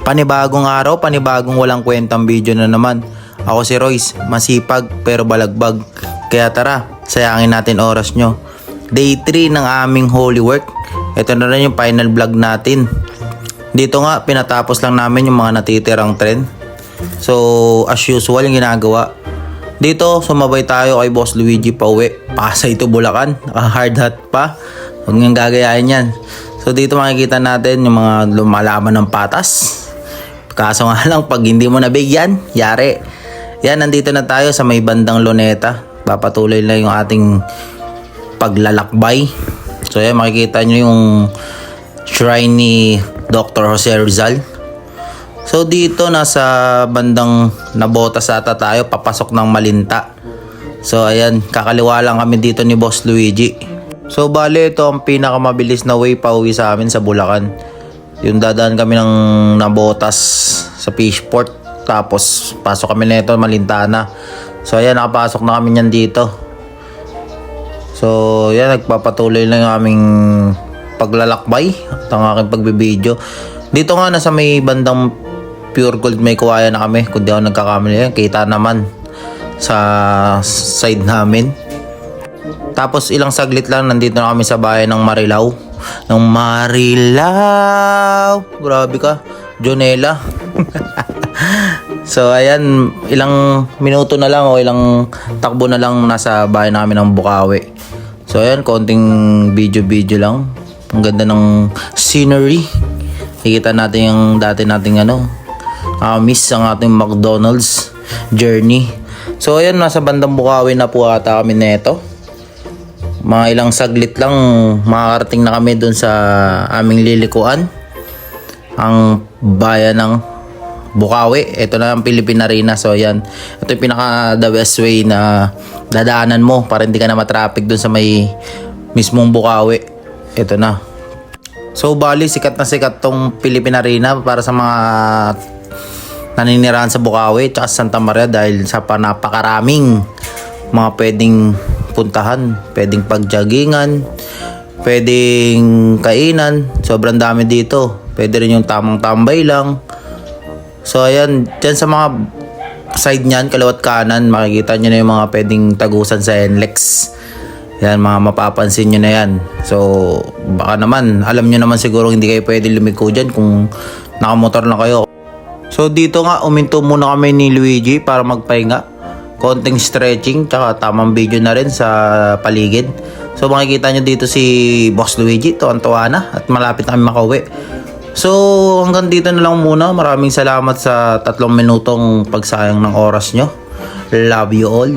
Panibagong araw, panibagong walang kwentang video na naman. Ako si Royce, masipag pero balagbag. Kaya tara, sayangin natin oras nyo. Day 3 ng aming holy work. Ito na rin yung final vlog natin. Dito nga, pinatapos lang namin yung mga natitirang trend. So, as usual yung ginagawa. Dito, sumabay tayo kay Boss Luigi pauwi. Pasay to Bulacan, hard hat pa. Huwag niyang gagayain yan. So, dito makikita natin yung mga lumalaman ng patas. Kaso nga lang, pag hindi mo nabigyan, yari. Yan, nandito na tayo sa may bandang Luneta. Papatuloy lang yung ating paglalakbay. So yan, makikita nyo yung shrine ni Dr. Jose Rizal. So dito, nasa bandang Nabotas ata tayo, papasok ng Malinta. So ayan, kakaliwa lang kami dito ni Boss Luigi. So bale, ito ang pinakamabilis na way pauwi sa amin sa Bulacan. Yung dadaan kami ng Nabotas sa Fishport. Tapos pasok kami nito Malintana. So ayan, nakapasok na kami niyan dito. So yan, nagpapatuloy lang yung aming paglalakbay at ang aking pagbibideo. Dito nga, nasa may bandang Pure Gold may kuwaya na kami. Kung di ako nagkakamali, kita naman sa side namin. Tapos ilang saglit lang, nandito na kami sa bayan ng Marilao. Grabe ka, Jonela. So ayan, ilang minuto na lang o ilang takbo na lang nasa bayan namin ng Bukawi. So ayan, konting video lang. Ang ganda ng scenery. Nakikita natin yung dati nating miss ang ating McDonald's journey. So ayan, nasa bandang Bukawi na po ata kami neto. Mga ilang saglit lang, makakarating na kami dun sa aming lilikuan, ang bayan ng Bukawi. Ito na ang Philippine Arena. So ayan, ito yung pinaka the best way na dadaanan mo para hindi ka na matraffic dun sa may mismong Bukawi. Ito na. So bali, sikat na sikat tong Philippine Arena para sa mga naninirahan sa Bukawi at Santa Maria dahil sa napakaraming mga pwedeng puntahan, pwedeng pagjaggingan, pwedeng kainan, sobrang dami dito. Pwede rin yung tamang tambay lang. So ayan, dyan sa mga side nyan, kaliwat kanan, makikita nyo na yung mga pwedeng tagusan sa NLEX. Yan, mga mapapansin nyo na yan. So baka naman, alam nyo naman siguro hindi kayo pwede lumiko dyan kung nakamotor na kayo. So dito nga, uminto muna kami ni Luigi para magpahinga. Konting stretching, tsaka tamang video na rin sa paligid. So makikita nyo dito si Boss Luigi, tuwan-tuwa na at malapit na kami makauwi. So hanggang dito na lang muna. Maraming salamat sa 3 minutong pagsayang ng oras nyo. Love you all.